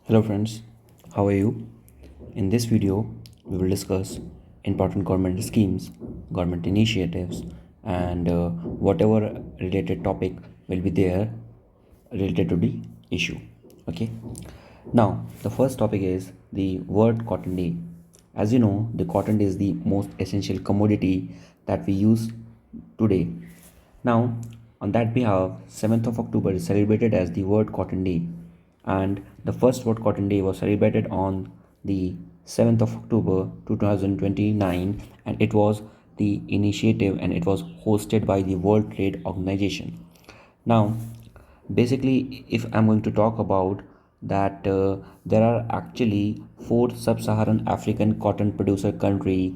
Hello friends, how are you? In this video, we will discuss important government schemes, government initiatives, and whatever related topic will be there related to the issue. Okay. Now, the first topic is the World Cotton Day. As you know, the cotton is the most essential commodity that we use today. Now, on that behalf, 7th of October is celebrated as the World Cotton Day, and the first World Cotton Day was celebrated on the 7th of October 2029, and it was the initiative and it was hosted by the World Trade Organization. Now, basically, if I'm going to talk about that, there are actually four sub-Saharan African cotton producer country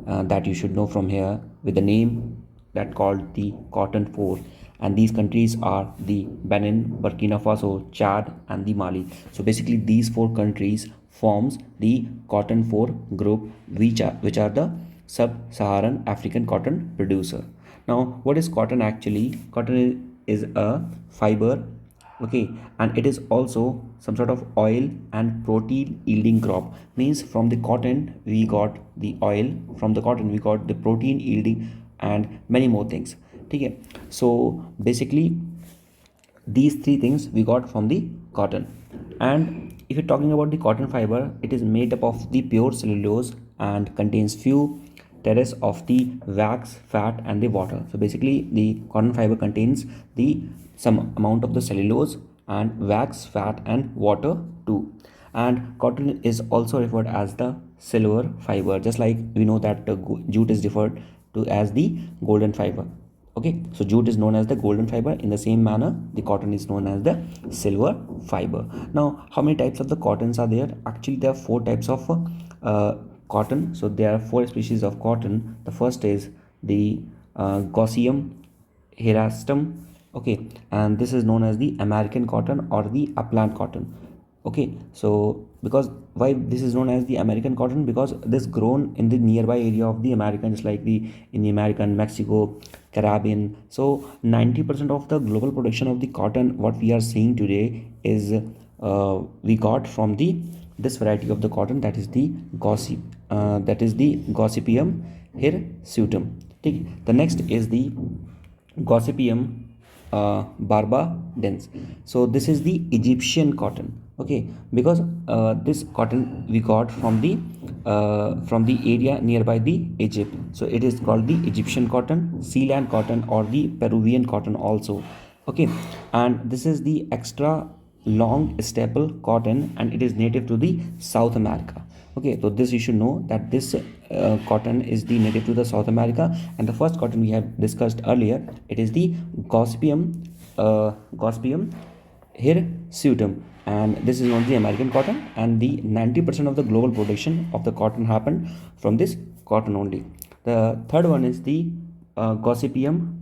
that you should know from here with the name that called the Cotton Four, and these countries are the Benin, Burkina Faso, Chad, and the Mali. So basically, these four countries forms the Cotton Four group, which are the sub-Saharan African cotton producer. Now, what is cotton actually? Cotton is a fiber, okay, and it is also some sort of oil and protein yielding crop. Means from the cotton we got the oil, from the cotton we got the protein yielding, and many more things. Okay, so basically these three things we got from the cotton. And if you're talking about the cotton fiber, it is made up of the pure cellulose and contains few traces of the wax, fat, and the water. So basically the cotton fiber contains the some amount of the cellulose and wax, fat, and water too. And cotton is also referred as the silver fiber, just like we know that jute is referred to as the golden fiber. Okay, so jute is known as the golden fiber. In the same manner, the cotton is known as the silver fiber. Now, how many types of the cottons are there? Actually, there are four types of cotton. So there are four species of cotton. The first is the Gossypium hirastum. Okay, and this is known as the American cotton or the upland cotton. Okay, so because why this is known as the American cotton? Because this grown in the nearby area of the Americans, like the in the American, Mexico, Caribbean. So 90% of the global production of the cotton what we are seeing today is we got from the this variety of the cotton, that is the Gossypium hirsutum. Okay. The next is the Gossypium barbadens. So this is the Egyptian cotton. Okay, because this cotton we got from the area nearby the Egypt. So it is called the Egyptian cotton, Sealand cotton, or the Peruvian cotton also. Okay, and this is the extra long staple cotton, and it is native to the South America. Okay, so this you should know that this cotton is the native to the South America. And the first cotton we have discussed earlier, it is the Gossypium hirsutum, and this is not the American cotton, and the 90% of the global production of the cotton happened from this cotton only. The third one is the Gossypium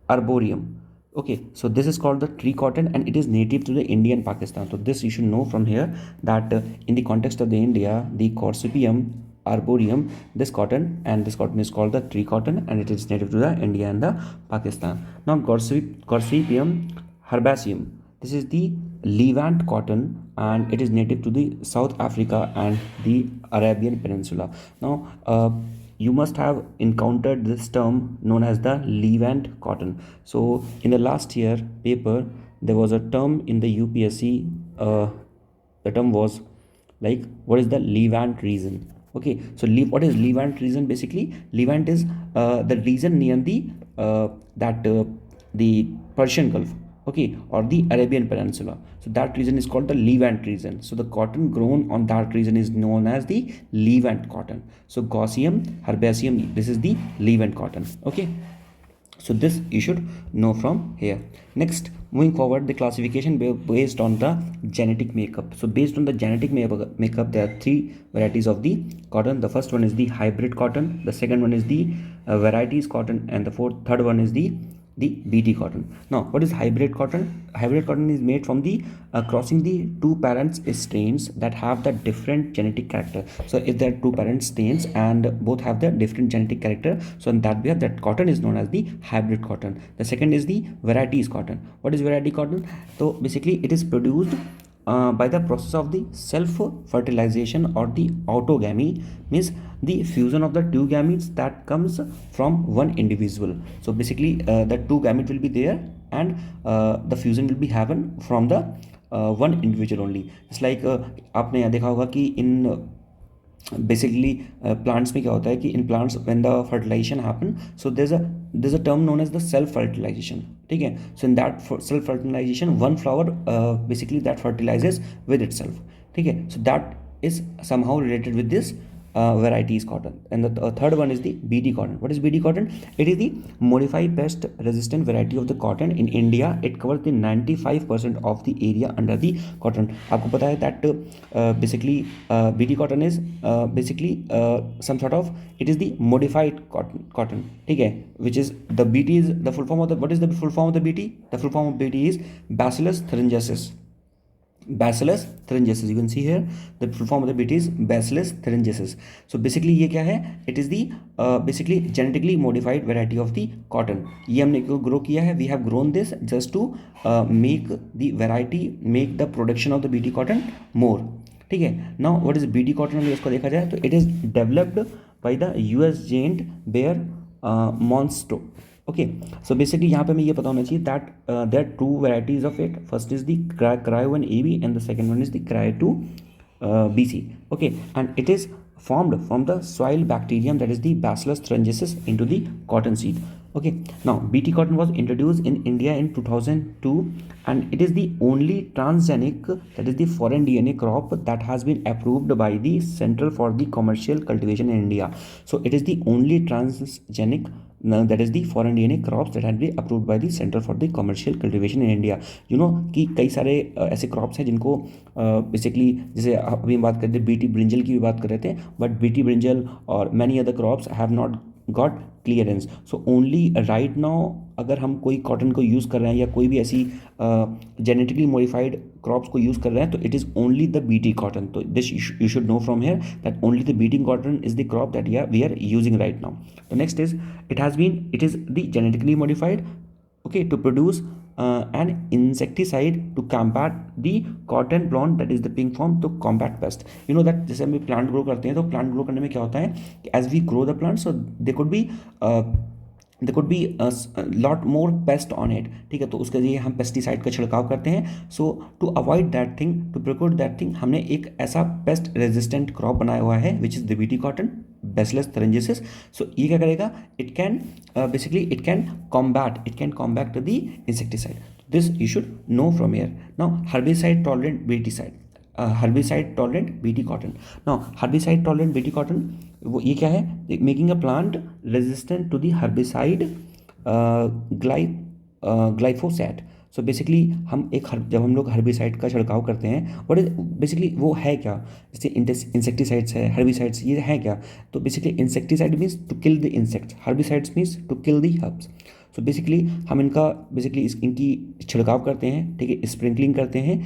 arboreum. Okay, so this is called the tree cotton, and it is native to the India and Pakistan. So this you should know from here that in the context of the India, the Gossypium arboreum, this cotton, and this cotton is called the tree cotton, and it is native to the India and the Pakistan. Now Gossypium herbaceum, this is the Levant cotton, and it is native to the South Africa and the Arabian Peninsula. Now you must have encountered this term known as the Levant cotton. So in the last year paper, there was a term in the UPSC. The term was like, what is the Levant region? Okay, so what is Levant region? Basically, Levant is the region near the Persian Gulf, okay, or the Arabian Peninsula. So that region is called the Levant region. So the cotton grown on that region is known as the Levant cotton. So Gossypium herbaceum, this is the Levant cotton. Okay, so this you should know from here. Next, moving forward, the classification based on the genetic makeup. So based on the genetic makeup, there are three varieties of the cotton. The first one is the hybrid cotton, the second one is the varieties cotton, and the third one is the BT cotton. Now, what is hybrid cotton? Hybrid cotton is made from the crossing the two parents strains that have the different genetic character. So if there are two parent strains and both have the different genetic character, so in that way that cotton is known as the hybrid cotton. The second is the varieties cotton. What is variety cotton? So basically it is produced by the process of the self fertilization or the autogamy, means the fusion of the two gametes that comes from one individual. So basically the two gamete will be there, and the fusion will be happen from the one individual only. It's like आपने यहाँ देखा होगा कि in basically plants में क्या होता है कि इन plants when the fertilization happen, so there is a term known as the self fertilization. ठीक है, so in that self fertilization one flower basically that fertilizes with itself. ठीक है, so that is somehow related with this varieties cotton. And the third one is the BT cotton. What is BT cotton? It is the modified pest resistant variety of the cotton. In India it covers the 95% of the area under the cotton. आपको पता है that basically BT cotton is basically some sort of, it is the modified cotton. ठीक है, which is the BT is the full form of the, what is the full form of the BT? The full form of BT is Bacillus thuringiensis. Bacillus thuringiensis, you can see here the full form of the BT is Bacillus thuringiensis. So basically ये क्या है? It is the basically genetically modified variety of the cotton. ये हमने grow किया है, we have grown this just to make the variety, make the production of the BT cotton more. ठीक है, now what is BT cotton? अगर इसको देखा जाए तो it is developed by the US giant bear Monsanto. Okay, so basically यहाँ पे हमें ये पता होना चाहिए that there are two varieties of it. First is the cryo 1 AB and the second one is the cryo 2 BC. Okay, and it is formed from the soil bacterium that is the Bacillus thuringiensis into the cotton seed. Okay, now BT cotton was introduced in India in 2002 and it is the only transgenic, that is the foreign DNA crop that has been approved by the Centre for the Commercial Cultivation in India. So it is the only transgenic that is the foreign DNA crops that had been approved by the Center for the Commercial Cultivation in India. You know कि कई सारे ऐसे crops हैं जिनको basically जैसे अभी हम बात करते हैं बीटी ब्रिंजल की भी बात कर रहे थे, बट बीटी ब्रिंजल और many other crops have not got clearance. So only right now अगर हम कोई कॉटन को यूज़ कर रहे हैं या कोई भी ऐसी जेनेटिकली मॉडिफाइड क्रॉप्स को यूज़ कर रहे हैं तो it is only the BT cotton. तो this you should know from here that only the BT cotton is the crop that we are using right now. The next is it is the genetically modified, okay, to produce an insecticide to combat the cotton blossom, that is the pink form, to combat pest. You know that जैसे हम plant grow करते हैं तो plant grow करने में क्या होता है कि as we grow the plant, so there could be a lot more pest on it. ठीक है, तो उसके लिए हम पेस्टिसाइड का छिड़काव करते हैं. So to avoid that thing, to protect that thing, हमने एक ऐसा पेस्ट रेजिस्टेंट क्रॉप बनाया हुआ है which is the BT cotton Bacillus thuringiensis. So ये क्या करेगा? It can basically it can combat the insecticide. This you should know from here. Now herbicide tolerant BT cotton. Now herbicide tolerant BT cotton, वो ये क्या है? Making a plant resistant to the herbicide glyphosate. So basically जब हम लोग herbicide का छिड़काव करते हैं, व्हाट इज बेसिकली वो है क्या? जैसे इंसेक्टिसाइड्स है, हर्बिसाइड्स, ये है क्या? तो basically insecticide means to kill the insects, herbicides means to kill the herbs. So basically हम इनकी छिड़काव करते हैं, ठीक है, स्प्रिंकलिंग करते हैं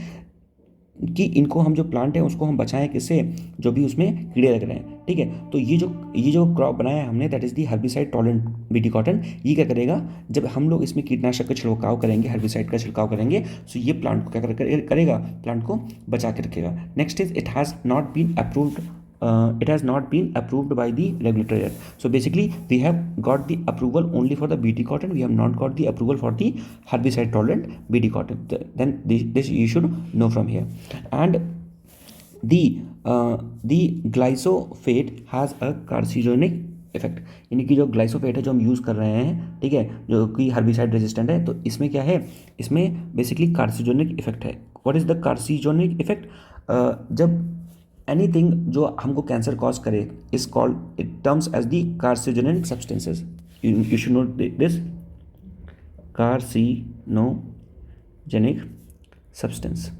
कि इनको हम जो प्लांट है उसको हम बचाएं किससे? जो भी उसमें कीड़े लग रहे हैं. ठीक है, तो ये जो क्रॉप बनाया है हमने, that is the herbicide tolerant BT cotton. ये क्या करेगा? जब हम लोग इसमें कीटनाशक का छिड़काव करेंगे, हर्बिसाइड का छिड़काव करेंगे, सो ये प्लांट को क्या करेगा? प्लांट को बचा के रखेगा. Next is it has not been approved by the regulator yet. So basically we have got the approval only for the BT cotton, we have not got the approval for the herbicide tolerant BT cotton. Then this you should know from here. And the glyphosate has a carcinogenic effect. यानी कि जो ग्लाइसोफेट है जो हम use कर रहे हैं, ठीक है, जो कि हर्बिसाइड रेजिस्टेंट है, तो इसमें क्या है? इसमें बेसिकली कार्सिजोनिक इफेक्ट है. What is the carcinogenic effect? जब एनीथिंग जो हमको कैंसर कॉज करे is called it terms as the carcinogenic substances. You should note this, carcinogenic substance,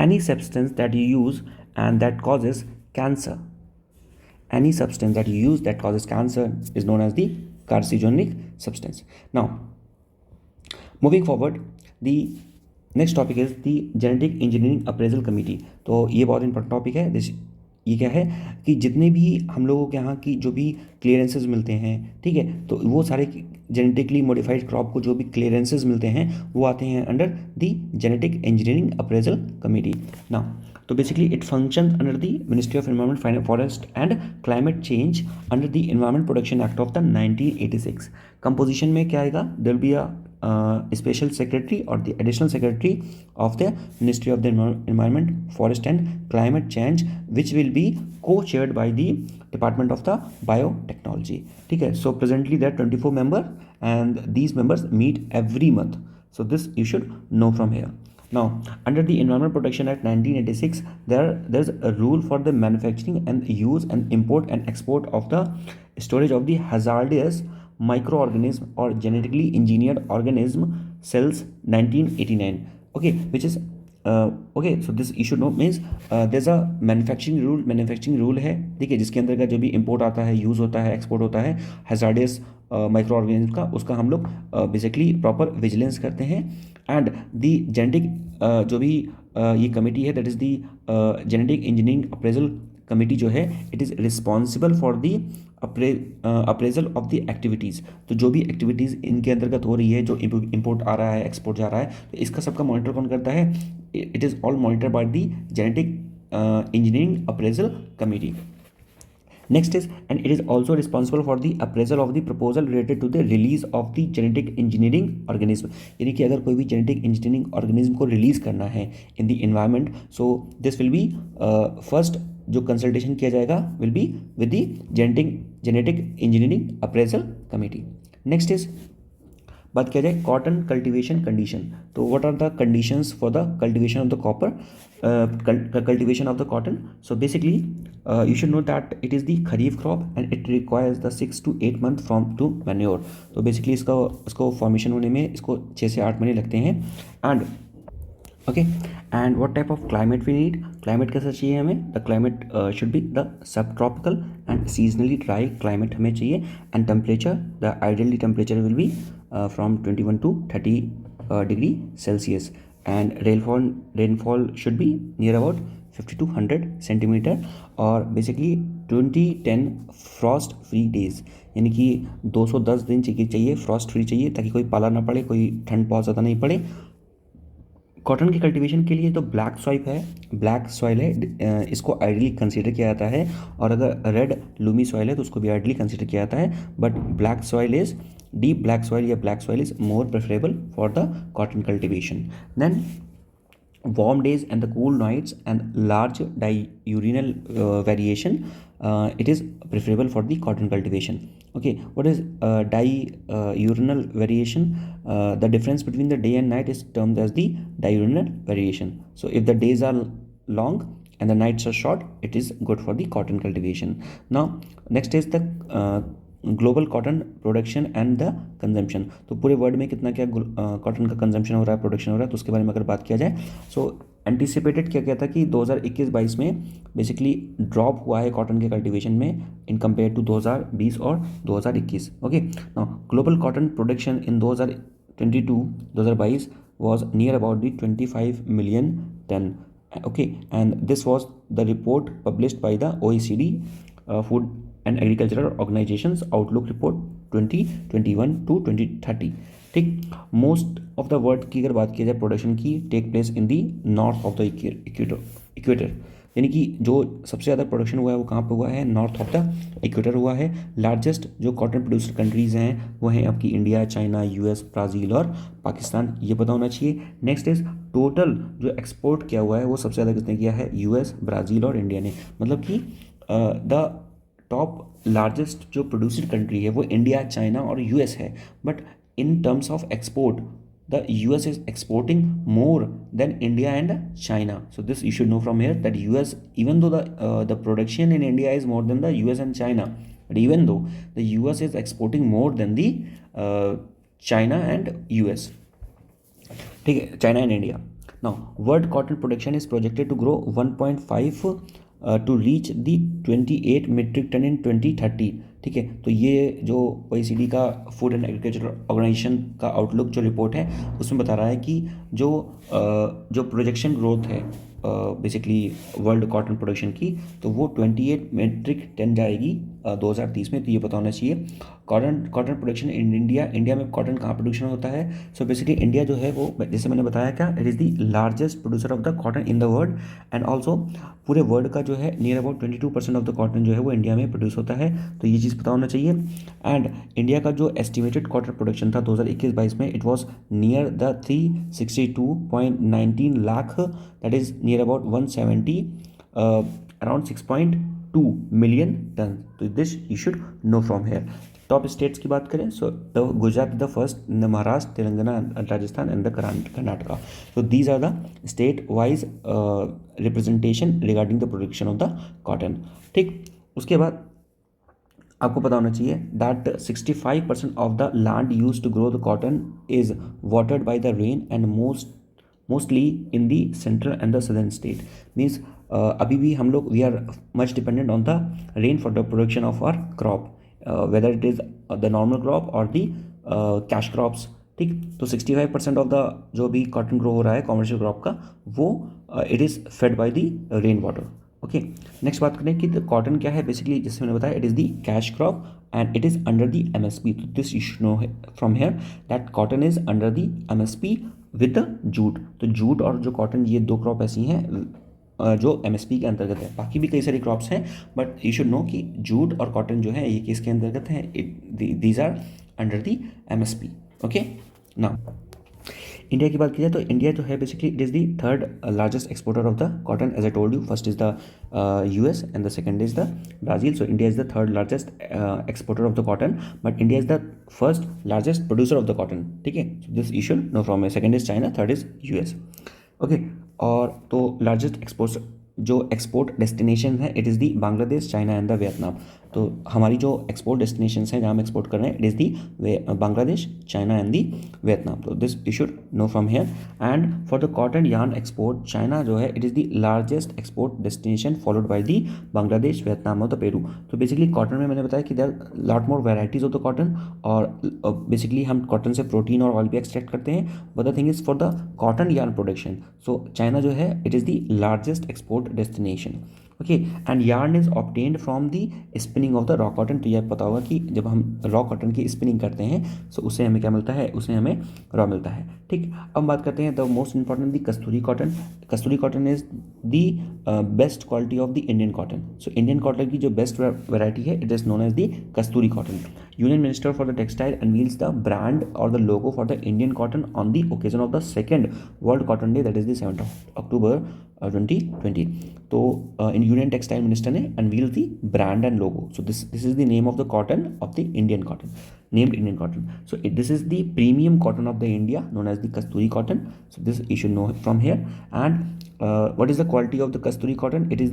any substance that you use and that causes cancer, any substance that you use that causes cancer is known as the carcinogenic substance. Now moving forward, the next topic is the genetic engineering appraisal committee. तो ये बहुत important topic है. This ये क्या है कि जितने भी हम लोगों के यहाँ की जो भी क्लियरेंसेस मिलते हैं, ठीक है, तो वो सारे जेनेटिकली मॉडिफाइड क्रॉप को जो भी क्लियरेंसेस मिलते हैं वो आते हैं under the genetic engineering appraisal committee. Now तो basically it function under the ministry of environment forest and climate change under the environment protection act of the 1986। Composition में क्या आएगा, there will be a special secretary or the additional secretary of the Ministry of the Environment, Forest and Climate Change, which will be co-chaired by the Department of the Biotechnology. ठीक है, so presently there are 24 members and these members meet every month. So this you should know from here. Now, under the Environment Protection Act 1986, there's a rule for the manufacturing and use and import and export of the storage of the hazardous microorganism or genetically engineered organism cells 1989. Okay, which is okay, so this you should know means there's a manufacturing rule है, ठीक है, जिसके अंदर का जो भी import आता है, यूज़ होता है, एक्सपोर्ट होता है हैजार्डियस माइक्रो ऑर्गेनिज्म का, उसका हम लोग बेसिकली प्रॉपर विजिलेंस करते हैं। एंड दी जेनेटिक जो भी ये कमेटी है, that is the genetic engineering appraisal committee जो है, it is responsible for the appraisal of the activities. तो जो भी एक्टिविटीज़ इनके अंतर्गत हो रही है, जो इंपोर्ट आ रहा है, एक्सपोर्ट जा रहा है, तो इसका सबका मॉनिटर कौन करता है? It is all monitor by the genetic engineering appraisal committee. Next is, and it is also responsible for the appraisal of the proposal related to the release of the genetic engineering organism। यानी कि अगर कोई भी genetic engineering organism को release करना है in the environment, so this will be first जो consultation किया जाएगा will be with the genetic engineering appraisal committee। Next is, बात किया जाए कॉटन कल्टीवेशन कंडीशन, तो what are the conditions for the cultivation of the copper cultivation of the cotton. So basically you should know that it is the kharif crop and it requires the 6 to 8 month from to manure। तो basically इसको formation होने में इसको 6 से 8 महीने लगते हैं। And okay, and what type of climate we need, climate कैसा चाहिए हमें? The climate should be the subtropical and seasonally dry climate हमें चाहिए। And temperature, the ideally temperature will be from 21 to 30 degree Celsius. And rainfall should be near about 50 to 100 centimetre. और basically 2010 frost free days, यानी कि 210 दिन चाहिए Frost free चाहिए, ताकि कोई पाला ना पड़े, कोई ठंड बहुत ज़्यादा नहीं पड़े। कॉटन की कल्टीवेशन के लिए तो ब्लैक सॉइल है, इसको आइडली कंसीडर किया जाता है। और अगर रेड लूमी सॉइल है तो उसको भी आइडली कंसीडर किया जाता है। But black soil is deep black soil या black soil is more preferable for the cotton cultivation. Then warm days and the cool nights and large diurnal variation, it is preferable for the cotton cultivation। Okay, what is diurnal variation? The difference between the day and night is termed as the diurnal variation। So if the days are long and the nights are short, it is good for the cotton cultivation। Now next is the global cotton production and the consumption. तो पूरे world में कितना क्या cotton का consumption हो रहा है, production हो रहा है, तो उसके बारे में अगर बात किया जाए, सो एंटिसिपेटेड क्या क्या था कि 2021-22 में बेसिकली ड्रॉप हुआ है कॉटन के कल्टीवेशन में इन कंपेयर टू 2020 और 2021। Okay, now global cotton production in 2022 was near about the 25 million ton। Okay, and this was the report published by the OECD Food and agricultural organisations outlook report 2021 to 2030। ठीक, most of the world की अगर बात की जाए production की, take place in the north of the equator, यानी कि जो सबसे ज़्यादा प्रोडक्शन हुआ है वो कहाँ पे हुआ है? नॉर्थ ऑफ द इक्वेटर हुआ है। लार्जेस्ट जो कॉटन प्रोड्यूसर कंट्रीज़ हैं वो हैं आपकी इंडिया, चाइना, यूएस, ब्राज़ील और पाकिस्तान, ये पता होना चाहिए। नेक्स्ट इज टोटल जो एक्सपोर्ट किया हुआ है वो सबसे ज़्यादा किसने किया है? यूएस, ब्राज़ील और इंडिया ने। मतलब कि द टॉप लार्जेस्ट जो प्रोड्यूसर कंट्री है वो इंडिया, चाइना और यूएस है। But in terms of export the US is exporting more than India and China। So this you should know from here that US, even though the production in India is more than the US and China, but even though the US is exporting more than the China and US, ठीक है, China and India। Now world cotton production is projected to grow 1.5 to reach the 28 metric ton in 2030। ठीक है, तो ये जो OECD का food and agriculture organisation का outlook जो रिपोर्ट है उसमें बता रहा है कि जो प्रोजेक्शन ग्रोथ है बेसिकली वर्ल्ड कॉटन प्रोडक्शन की, तो वो 28 मेट्रिक टन जाएगी 2030 में। तो ये पता होना चाहिए कॉटन प्रोडक्शन इन इंडिया में कॉटन कहाँ प्रोडक्शन होता है। सो बेसिकली इंडिया जो है वो, जैसे मैंने बताया क्या, it is the largest producer of the cotton in the world, and also पूरे वर्ल्ड का जो है near about 22% of the cotton जो है वो इंडिया में प्रोड्यूस होता है। तो ये चीज़ पता होना चाहिए। एंड इंडिया का जो एस्टिमेटेड कॉटन प्रोडक्शन था 2021-22 में, it was near the 362.19 lakh, that is near about 170 around 6.2 million ton. तो this you should know from here. Top states की बात करें, so the Gujarat the first, the Maharashtra, Telangana, Rajasthan and the Karnataka. So these are the state-wise representation regarding the production of the cotton. ठीक, उसके बाद आपको पता होना चाहिए that 65% of the land used to grow the cotton is watered by the rain and mostly in the central and the southern state. Means अभी भी हम लोग we are much dependent on the rain for the production of our crop, whether it is the normal crop or the cash crops. ठीक, तो 65% of the जो भी cotton grow हो रहा है कॉमर्शियल क्रॉप का, वो it is fed by the rain water. Okay, next बात करें कि द कॉटन क्या है। बेसिकली जैसे मैंने बताया, it is the cash crop and it is under the MSP. तो this you should know from here that cotton is under the MSP with the jute. तो जूट और जो कॉटन, ये दो क्रॉप ऐसी हैं जो एमएसपी के अंतर्गत है। बाकी भी कई सारी क्रॉप्स हैं, बट यू शुड नो कि जूट और कॉटन जो है ये किसके अंतर्गत है, these are under the MSP. Okay, now India की बात की जाए तो इंडिया जो है basically it is the third largest exporter of the cotton, as I told you. First is the US and the second is the Brazil. So India is the third largest exporter of the cotton, but India is the first largest producer of the cotton. ठीक है, सो this you should know from. Second is China, third is US. Okay, और तो largest जो export destination है, it is the Bangladesh, China and the Vietnam. तो हमारी जो export destinations हैं जहाँ हम एक्सपोर्ट कर रहे हैं, it is the Bangladesh, China and the Vietnam. तो this you should know from here. And for the cotton yarn export, China जो है it is the largest export destination, followed by the Bangladesh, Vietnam और the Peru. तो basically cotton में मैंने बताया कि there lot more varieties of the cotton, और basically हम कॉटन से प्रोटीन और ऑयल भी एक्सट्रैक्ट करते हैं। But the thing is for the cotton yarn production, so China जो है it is the largest export destination. Okay, and yarn is obtained from the spinning of the raw cotton. तो यह पता होगा कि जब हम रॉ कॉटन की स्पिनिंग करते हैं, सो उससे हमें क्या मिलता है, उससे हमें रॉ मिलता है। ठीक, अब बात करते हैं the most important the Kasturi cotton. Kasturi cotton is the best quality of the Indian cotton. So Indian cotton की जो बेस्ट वेराइटी है, it is known as the Kasturi cotton. Union minister for the textile unveils the brand और the logo for the Indian cotton on the occasion of the second world cotton day, that is the 7th October 2020। तो इन union textile minister ने unveil the brand and logo. So this is the name of the cotton of the Indian cotton, named Indian cotton. So this is the premium cotton of the India, known as the Kasturi cotton. So this you should know from here. And what is the quality of the kasturi cotton? It is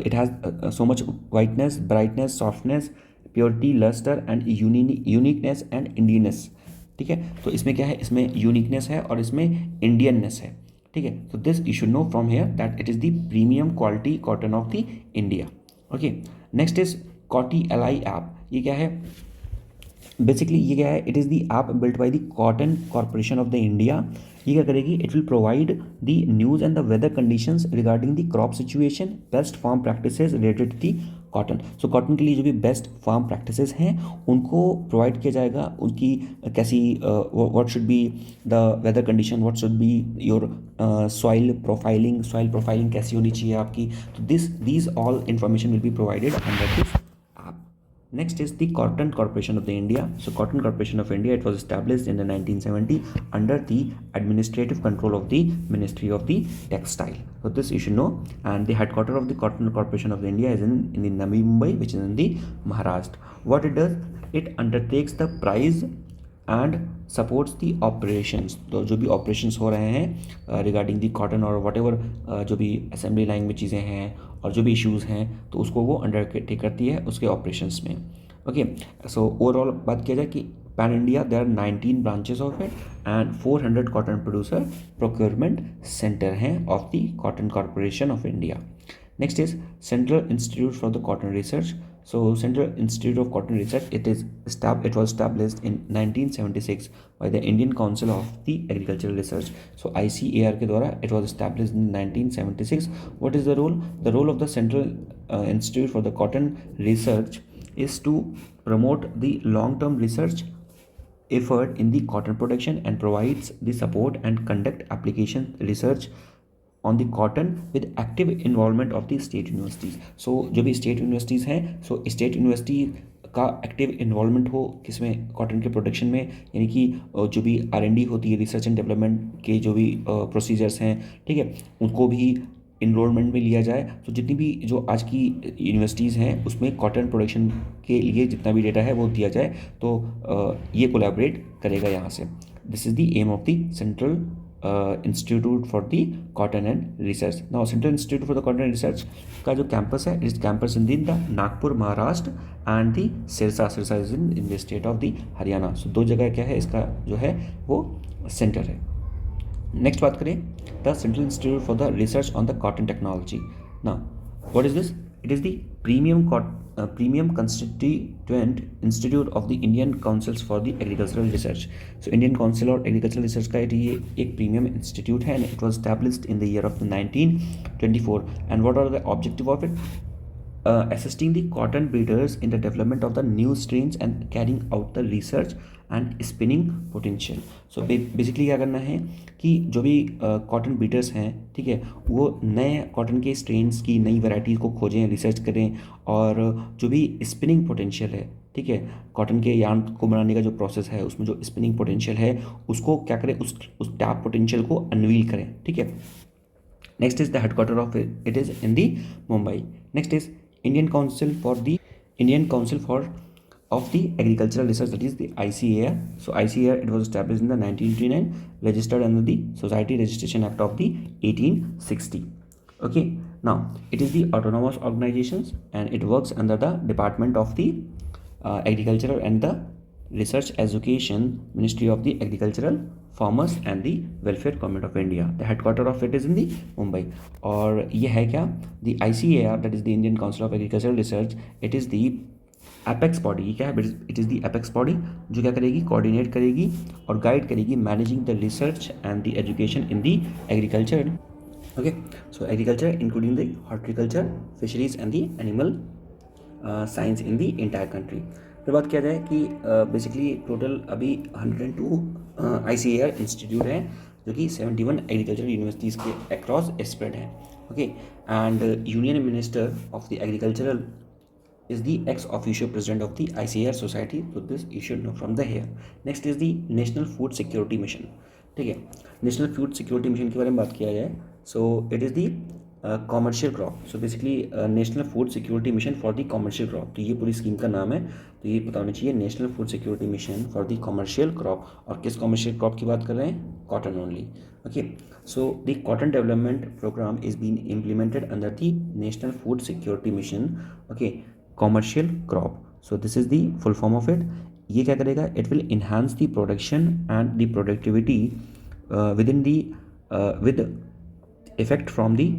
it has so much whiteness, brightness, softness, purity, luster and uniqueness and Indianness. ठीक है, तो इसमें क्या है, इसमें uniqueness है और इसमें इंडियननेस है। ठीक है, तो this you should know from here that it is the premium quality cotton of the India. Okay, next is Cott Ally app. ये क्या है, बेसिकली ये क्या है, it is the app built by the cotton corporation of the India. ये क्या करेगी, it will provide the news and the weather conditions regarding the crop situation, best farm practices related to the cotton. So cotton के लिए जो भी best farm practices हैं उनको provide किया जाएगा, उनकी कैसी what should be the weather condition, what should be your soil profiling कैसी होनी चाहिए आपकी। तो these all information will be provided under this. Next is the Cotton Corporation of the India. So Cotton Corporation of India, it was established in the 1970 under the administrative control of the Ministry of the Textile. So this you should know. And the headquarters of the Cotton Corporation of the India is in the Navi Mumbai, which is in the Maharashtra. What it does, it undertakes the price and supports the operations. तो जो भी operations हो रहे हैं regarding the cotton और what ever जो भी assembly line में चीज़ें हैं और जो भी इश्यूज़ हैं, तो उसको वो अंडरटेक करती है उसके ऑपरेशंस में। ओके, सो ओवरऑल बात किया जाए कि pan India there are 19 branches of it and 400 cotton producer procurement center हैं of the cotton corporation of India. Next is central institute for the cotton research. So Central Institute of Cotton Research, it was established in 1976 by the Indian Council of the Agricultural Research. So ICAR के द्वारा it was established in 1976. What is the role? The role of the Central Institute for the Cotton Research is to promote the long-term research effort in the cotton production and provides the support and conduct application research on the cotton with active involvement of the state universities. So जो भी state universities हैं, so state university का active involvement हो किसमें, cotton के production में, यानी कि जो भी R&D होती है, रिसर्च एंड डेवलपमेंट के जो भी प्रोसीजर्स हैं, ठीक है, उनको भी इनरोलमेंट में लिया जाए. तो जितनी भी जो आज की यूनिवर्सिटीज़ हैं उसमें कॉटन प्रोडक्शन के लिए जितना भी डेटा है वो दिया जाए, तो ये कोलैबोरेट करेगा यहाँ से. This is the aim of the central institute for the cotton and research. Now central institute for the cotton and research का जो कैंपस है, इस campus in the Nagpur Maharashtra and the Sirsa is in the state of the Haryana. So दो जगह क्या है, इसका जो है वो सेंटर है. नेक्स्ट बात करें the central institute for the research on the cotton technology. Now what is this? It is the premium constituent institute of the Indian Councils for the Agricultural Research. So Indian Council और Agricultural Research का ये एक premium institute है, and it was established in the year of 1924. And what are the objective of it? Assisting the cotton breeders in the development of the new strains and carrying out the research and spinning potential. So basically क्या करना है कि जो भी cotton breeders हैं, ठीक है, वो नए कॉटन के स्ट्रेन्स की नई वैरायटीज़ को खोजें, रिसर्च करें, और जो भी स्पिनिंग पोटेंशियल है, ठीक है, कॉटन के यार्न को बनाने का जो प्रोसेस है उसमें जो स्पिनिंग पोटेंशियल है उसको क्या करें, उस टैप पोटेंशियल को अनवील करें. ठीक है. Next is the headquarter of it is in the Mumbai. Next is Indian Council for of the Agricultural Research, that is the ICAR. So ICAR, it was established in the 1929, registered under the Society Registration Act of the 1860. Okay, now it is the autonomous organizations and it works under the Department of the Agricultural and the Research Education, Ministry of the Agricultural, Farmers and the Welfare Government of India. The headquarter of it is in the Mumbai. और ये है क्या, the ICAR, that is the Indian Council of Agricultural Research, it is the apex body. क्या है? It is the apex body जो क्या करेगी, coordinate करेगी और गाइड करेगी managing the research and the education in the agriculture. Okay, so agriculture including the horticulture, fisheries and the animal science in the entire country. फिर बात किया जाए कि बेसिकली टोटल अभी 102 ICAR इंस्टीट्यूट हैं जो कि 71 एग्रीकल्चरल यूनिवर्सिटीज़ के अक्रॉस स्प्रेड हैं. Okay, and union minister of the agricultural is the ex officio president of the ICAR society. So this you should know from the here. Next is the National Food Security Mission. ठीक है, national food security mission के बारे में बात किया जाए, सो it is the commercial crop. So basically national food security mission for the commercial crop, तो ये पूरी स्कीम का नाम है. तो ये पता होना चाहिए, national food security mission for the commercial crop. और किस कॉमर्शियल क्रॉप की बात कर रहे हैं? Cotton only. Okay, so the cotton development program is been implemented under the national food security mission. Okay, commercial crop. So this is the full form of it. ये क्या करेगा? It will enhance the production and the productivity within the with effect from the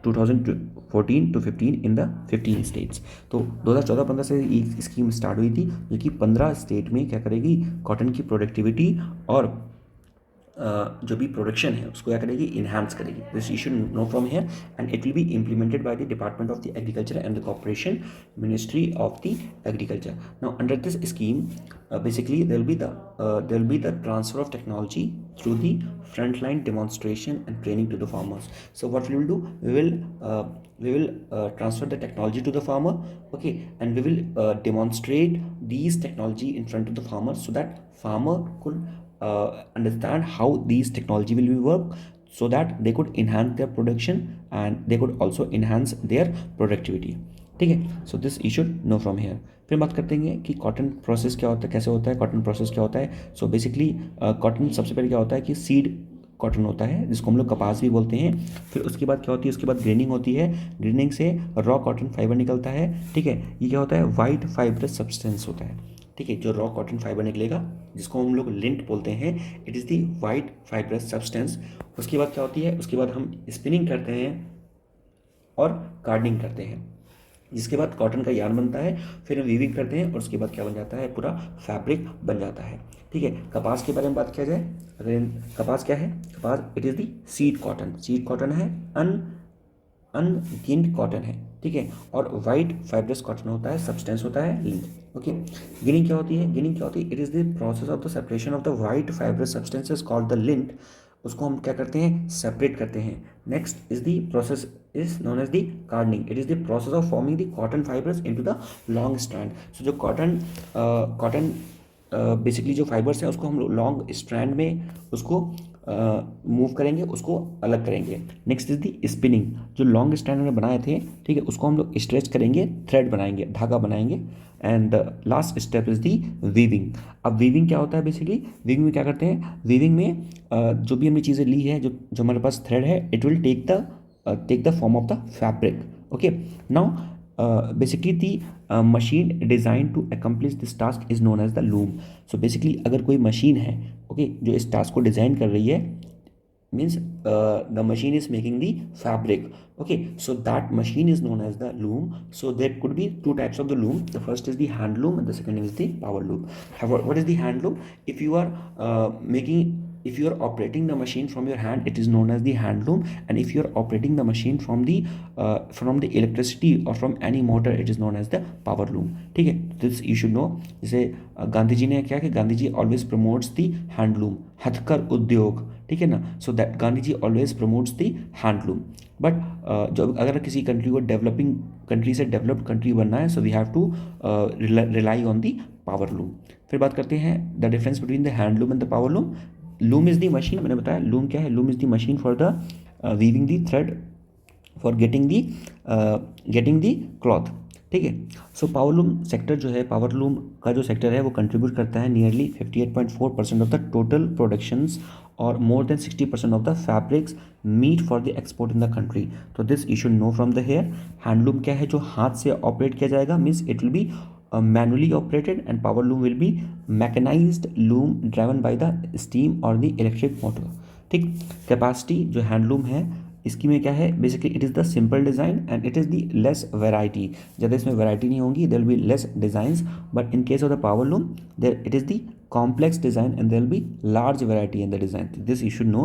2014 to 15 in the 15 states. तो 2014-15 से ये scheme start हुई थी जो कि 15 स्टेट में क्या करेगी, कॉटन की प्रोडक्टिविटी और जो भी प्रोडक्शन है उसको क्या करेगी, इन्हांस करेगी. This you should know from here and it will be implemented by the department of the agriculture and the corporation ministry of the agriculture. Now under this scheme basically there will be the transfer of technology through the frontline demonstration and training to the farmers. So what we will do, we will transfer the technology to the farmer, okay, and we will demonstrate these technology in front of the farmers so that farmer could understand how these technology will be work, so that they could enhance their production and they could also enhance their productivity. ठीक है, सो this you should know from hair. फिर बात करते हैं कि cotton process क्या होता है, कैसे होता है, कॉटन प्रोसेस क्या होता है. सो बेसिकली कॉटन सबसे पहले क्या होता है कि सीड कॉटन होता है जिसको हम लोग कपास भी बोलते हैं. फिर उसके बाद क्या होती है, उसके बाद ग्रेनिंग होती है. ग्रेनिंग से रॉ कॉटन फाइबर निकलता है. ठीक है, ये क्या होता है, वाइट फाइब्रस सब्सटेंस होता है. ठीक है, जो रॉ कॉटन फाइबर निकलेगा जिसको हम लोग लिंट बोलते हैं, it is the white fibrous substance. उसके बाद क्या होती है, उसके बाद हम स्पिनिंग करते हैं और कार्डिंग करते हैं. जिसके बाद कॉटन का यार्न बनता है, फिर हम वीविंग करते हैं और उसके बाद क्या बन जाता है, पूरा फैब्रिक बन जाता है। ठीक है, कपास के बारे में बात किया जाए, अगर कपास क्या है, कपास it is the seed cotton, seed cotton है, अनगिन्ड कॉटन है। ठीक है, और वाइट फाइब्रस कॉटन होता है, सब्सटेंस होता है लिंट। ओके, गिनिंग क्या होती है, गिनिंग क्या होती है, it is the process of the separation of the white fibrous substances called the lint, उसको हम क्या करते हैं, सेपरेट करते हैं। Next is the process is known as the carding, it is the process of forming the cotton fibers into the long strand. So जो cotton basically जो fibres हैं उसको हम लॉन्ग स्ट्रैंड में उसको मूव करेंगे, उसको अलग करेंगे। नेक्स्ट इज दी स्पिनिंग, जो लॉन्ग स्ट्रैंड में बनाए थे, ठीक है, उसको हम लोग स्ट्रेच करेंगे, थ्रेड बनाएंगे, धागा बनाएंगे। And last step is the weaving. अब वीविंग क्या होता है, बेसिकली वीविंग में क्या करते हैं, वीविंग में जो भी हमने चीज़ें ली है, जो हमारे पास थ्रेड है, it will take the form of the fabric. Okay, now basically the machine designed to accomplish this task is known as the loom. So basically अगर कोई मशीन है, okay, जो इस टास्क को डिज़ाइन कर रही है, means the machine is making the fabric. Okay, so that machine is known as the loom. So there could be two types of the loom. The first is the hand loom and the second is the power loom. What is the hand loom? If you are operating the machine from your hand, it is known as the hand loom, and if you are operating the machine from the electricity or from any motor, it is known as the power loom. ठीक है, this you should know. जैसे गांधी जी ने क्या कि Gandhi ji always promotes the handloom, हथकर उद्योग, ठीक है ना। So that Gandhi ji always promotes the handloom. But जब अगर किसी कंट्री को डेवलपिंग कंट्री से डेवलप्ड कंट्री बनना है, so we have to rely on the power loom. फिर बात करते हैं the difference between the handloom and the power loom. Loom is the machine, मैंने बताया लूम क्या है, loom is the machine for the weaving the thread, for getting the cloth. ठीक है, सो पावर लूम सेक्टर जो है, power loom का जो सेक्टर है वो कंट्रीब्यूट करता है nearly 58.4% of the total productions और more then 60% of the fabrics meet for the export in the country. तो this you should know from the here. Handloom क्या है, जो हाथ से ऑपरेट किया जाएगा, means it will be manually operated, and power loom will be mechanized loom driven by the steam or the electric motor। ठीक, capacity जो handloom है इसकी में क्या है, basically it is the simple design and it is the less variety, ज़्यादा इसमें variety नहीं होंगी, there will be less designs. But in case of the power loom there it is the complex design and there will be large variety in the design, this you should know।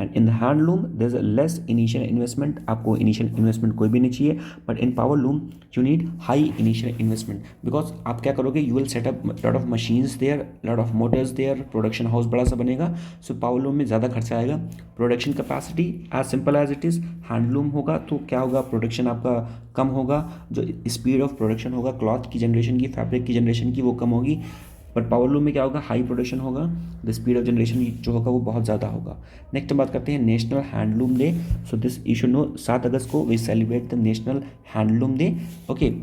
and in the hand loom there is a less initial investment, आपको initial investment कोई भी नहीं चाहिए, but in power loom you need high initial investment because आप क्या करोगे, you will set up lot of machines there, lot of motors there, production house बड़ा सा बनेगा। so power loom में ज़्यादा खर्चा आएगा। production capacity as simple as it is, hand loom होगा तो क्या होगा, production आपका कम होगा, जो speed of production होगा क्लॉथ की जनरेशन की, फैब्रिक की जनरेशन की, वो कम होगी। बट पावर लूम में क्या होगा, हाई प्रोडक्शन होगा, द स्पीड ऑफ जनरेशन जो होगा वो बहुत ज़्यादा होगा। नेक्स्ट हम बात करते हैं national handloom day. So this you should know, 7 अगस्त को we celebrate the national handloom day. Okay,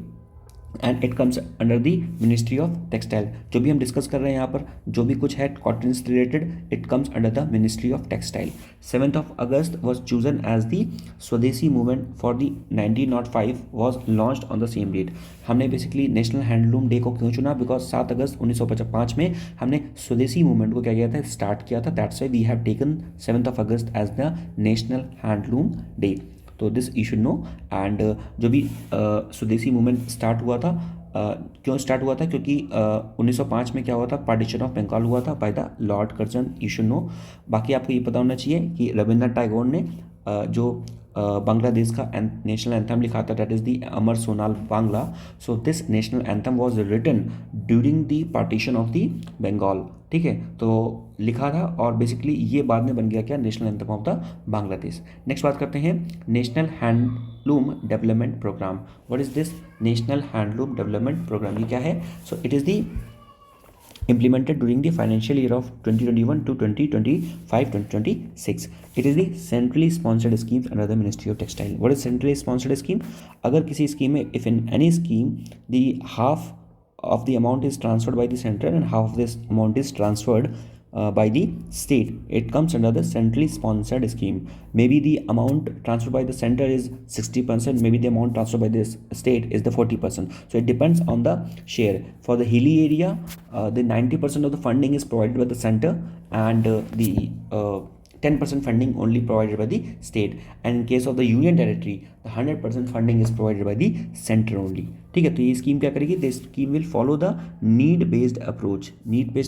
and it comes under the ministry of textile. जो भी हम डिस्कस कर रहे हैं यहाँ पर, जो भी कुछ है कॉटन से related, it comes under the ministry of textile. 7th of August was chosen as the Swadeshi movement for the 1905 was launched on the same date. हमने बेसिकली नेशनल हैंडलूम डे को क्यों चुना, बिकॉज 7 अगस्त 1955 में हमने स्वदेशी मूवमेंट को क्या किया था, स्टार्ट किया था। That's why we have taken 7th of August as the national handloom day. तो this you should know. And जो भी स्वदेशी मूवमेंट स्टार्ट हुआ था, क्यों स्टार्ट हुआ था, क्योंकि 1905 में क्या हुआ था, पार्टीशन ऑफ बंगाल हुआ था by the Lord Curzon, you should no. बाकी आपको ये पता होना चाहिए कि रविंद्रनाथ टैगोर ने जो बांग्लादेश का नेशनल एंथम लिखा था, that is the Amar Sonar Bangla. So this national anthem was written during the partition of the Bengal. ठीक है, तो लिखा था और बेसिकली ये बाद में बन गया क्या, national anthem of the Bangladesh. Next बात करते हैं national handloom development program. What is this national handloom development program, ये क्या है, so it is the implemented during the financial year of 2021 to 2025-2026. It is the centrally sponsored schemes under the Ministry of Textile. What is centrally sponsored scheme? अगर किसी scheme में, if in any scheme the half of the amount is transferred by the center and half of this amount is transferred by the state, it comes under the centrally sponsored scheme. Maybe the amount transferred by the center is 60%, maybe the amount transferred by this state is the 40%. So it depends on the share. For the hilly area, the 90% of the funding is provided by the center, and the 10% funding only provided by the state, and in case of the union territory the 100% funding is provided by the center only. ठीक है, तो ये scheme क्या करेगी, this scheme will follow the need based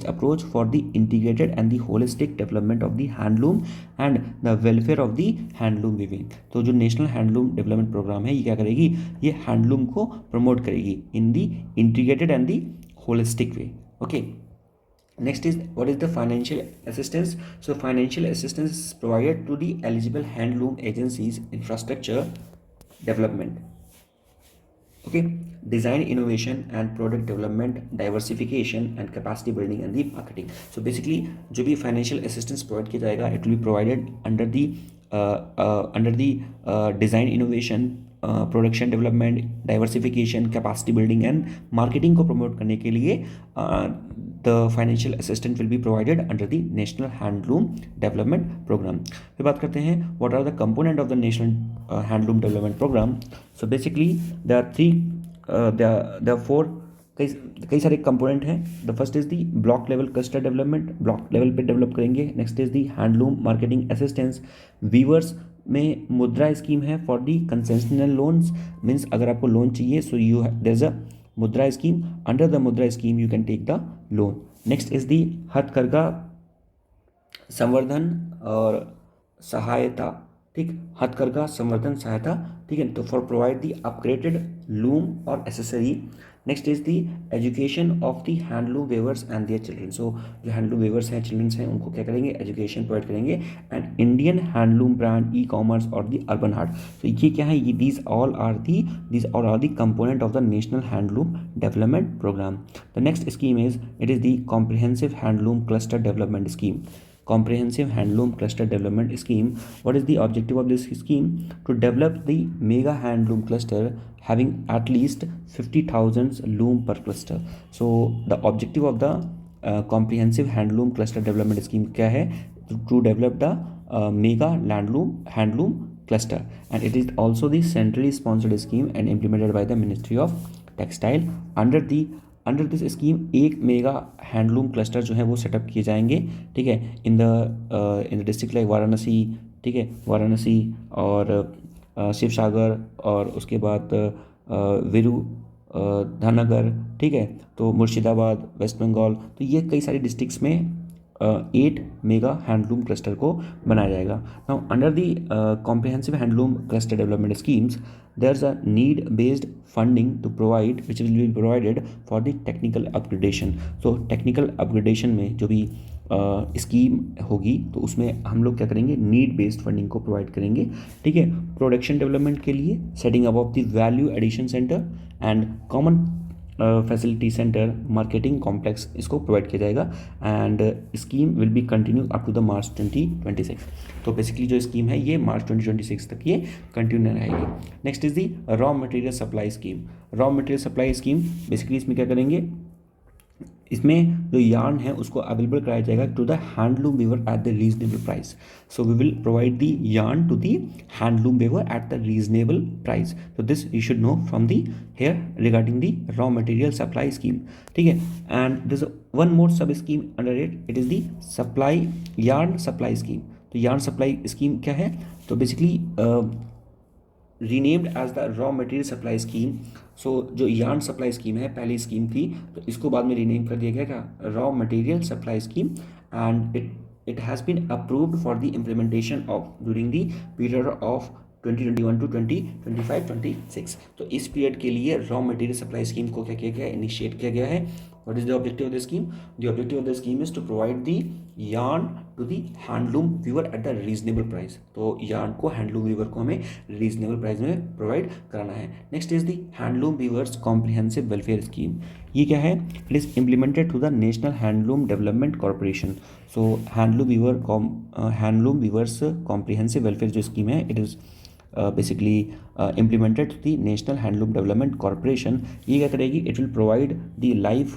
approach for the integrated and the holistic development of the handloom and the welfare of the handloom weaving. तो जो national handloom development programme है ये क्या करेगी, ये हैंडलूम को प्रमोट करेगी in the integrated and the holistic way. Okay, next is what is the financial assistance. So financial assistance is provided to the eligible handloom agencies infrastructure development, okay, design innovation and product development, diversification and capacity building and the marketing. So basically जो भी financial assistance provide किया जाएगा it will be provided under the design innovation, production development, diversification, capacity building and marketing को promote करने के लिए the financial assistant will be provided under the national handloom development program. फिर बात करते हैं what are the component of the national handloom development program. So basically there are four, कई सारे कंपोनेंट हैं। The first is the block level cluster development, block level पे develop करेंगे। Next is the handloom marketing assistance. Viewers में Mudra scheme है for the concessional loans, means अगर आपको loan चाहिए so you there is a Mudra scheme, under the Mudra scheme you can take the loan. Next is the Hathkargha Samvardhan और सहायता, ठीक, हथकरघा संवर्धन सहायता, ठीक है, तो for provide the upgraded loom और accessory. Next is the education of the handloom weavers and their children. So जो हैंडलूम वेवर्स हैं, चिल्ड्रंस हैं, उनको क्या करेंगे, एजुकेशन प्रोवाइड करेंगे। And Indian handloom brand, e commerce और दी अर्बन हार्ट। तो ये क्या है, ये these all are the component of the national handloom development program. The next scheme is it is the comprehensive handloom cluster development scheme. Comprehensive Handloom Cluster Development Scheme. What is the objective of this scheme? To develop the mega handloom cluster having at least 50,000 loom per cluster. So the objective of the Comprehensive Handloom Cluster Development Scheme क्या है? To develop the mega handloom cluster, and it is also the centrally sponsored scheme and implemented by the Ministry of Textile. Under this scheme एक mega handloom cluster जो है वो setup किए जाएंगे, ठीक है, in the district like Varanasi, ठीक है, वाराणसी और शिवसागर और उसके बाद विरुधनगर, ठीक है, तो मुर्शिदाबाद, वेस्ट बंगाल, तो ये कई सारी डिस्ट्रिक्ट्स में 8 मेगा हैंडलूम क्लस्टर को बनाया जाएगा। Now under the comprehensive handloom cluster development schemes there is a need based funding to provide which will be provided for the technical upgradation. तो टेक्निकल अपग्रेडेशन में जो भी स्कीम होगी तो उसमें हम लोग क्या करेंगे, नीड बेस्ड फंडिंग को प्रोवाइड करेंगे, ठीक है। प्रोडक्शन डेवलपमेंट के लिए setting up of the value addition center and common facility center marketing complex इसको प्रोवाइड किया जाएगा। And scheme will be continue up to the March 2026। तो बेसिकली जो स्कीम है ये मार्च 2026 तक ये कंटिन्यू रहेगी। Next is the raw material supply scheme. Raw material supply scheme basically इसमें क्या करेंगे, इसमें जो यार्न है उसको अवेलेबल कराया जाएगा to the handloom weaver at the reasonable price. So we will provide the yarn to the handloom weaver at the reasonable price. तो this you should know from the here regarding the raw material supply scheme, ठीक है। And this one more sub scheme under it is the supply yarn supply scheme. तो yarn supply scheme क्या है, तो basically renamed as the raw material supply scheme. सो जो yarn supply scheme है पहली scheme थी, तो इसको बाद में रीनेम कर दिया गया क्या, raw material supply scheme. And it has been approved for the implementation of during the period of 2021 to 2025-26। तो इस पीरियड के लिए रॉ मटेरियल सप्लाई स्कीम को क्या किया गया, इनिशिएट किया गया है। What is the objective of the scheme? The objective of the scheme is to provide the yarn to the handloom weaver at the reasonable price. तो yarn को handloom weaver को हमें reasonable price में provide कराना है। Next is the handloom weavers comprehensive welfare scheme. ये क्या है? It is implemented to the National Handloom Development Corporation. So handloom weavers comprehensive welfare जो scheme है, it is basically implemented the National Handloom Development Corporation. ये क्या करेगी, it will provide the life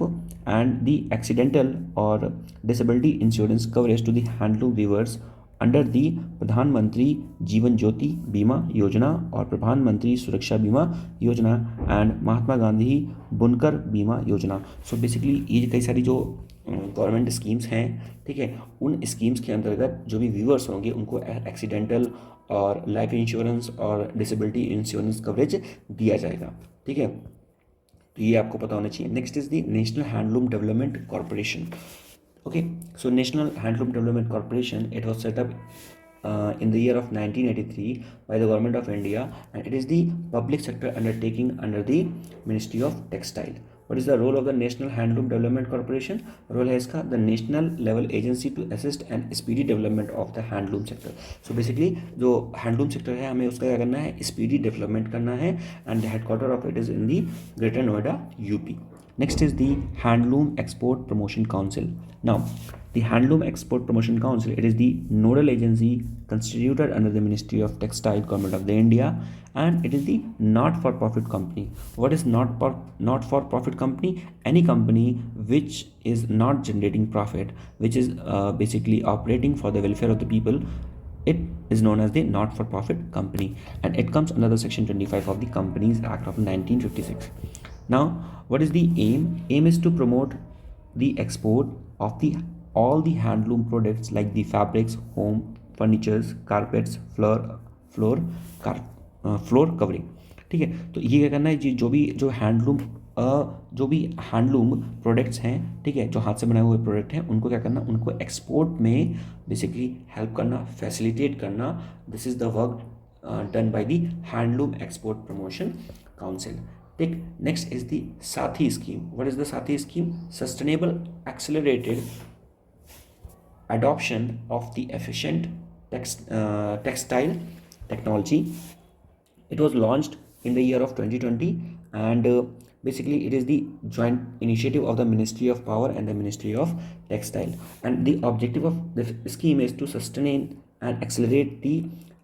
and the accidental or disability insurance coverage to the handloom weavers under the प्रधानमंत्री जीवन ज्योति बीमा योजना और प्रधानमंत्री सुरक्षा बीमा योजना एंड महात्मा गांधी बुनकर बीमा योजना। सो बेसिकली ये कई सारी जो गवर्नमेंट स्कीम्स हैं, ठीक है, उन स्कीम्स के अंतर्गत जो भी व्यूअर्स होंगे उनको एक्सीडेंटल और लाइफ इंश्योरेंस और डिसेबिलिटी इंश्योरेंस कवरेज दिया जाएगा, ठीक है। तो ये आपको पता होना चाहिए। Next is the national handloom development corporation. Okay, so National Handloom Development Corporation, it was set up in the year of 1983 by the government of India, and it is the public sector undertaking under the Ministry of Textile. What is the role of the National Handloom Development Corporation? Role है इसका the national level agency to assist and speedy development of the handloom sector. So basically जो handloom sector है हमें उसका क्या करना है, speedy development करना है, and the headquarter of it is in the Greater Noida, UP. Next is the Handloom Export Promotion Council. Now, the Handloom Export Promotion Council, it is the nodal agency constituted under the Ministry of Textile, Government of the India, and it is the not-for-profit company. What is not-for-profit company? Any company which is not generating profit, which is basically operating for the welfare of the people. It is known as the not-for-profit company, and it comes under the Section 25 of the Companies Act of 1956. Now, what is the aim? Aim is to promote the export of the all the handloom products like the fabrics, home furnitures, carpets, floor covering, ठीक है। तो ये क्या करना है जी, जो भी handloom products हैं, ठीक है, जो हाथ से बनाए हुए प्रोडक्ट हैं, उनको क्या करना, उनको एक्सपोर्ट में बेसिकली हेल्प करना, फैसिलिटेट करना। This is the work done by the handloom export promotion council, ठीक। नेक्स्ट इज द साथी स्कीम। व्हाट इज द साथी scheme? Sustainable accelerated adoption of the efficient textile technology. It was launched in the year of 2020, and basically it is the joint initiative of the Ministry of Power and the Ministry of Textile, and the objective of the scheme is to sustain and accelerate the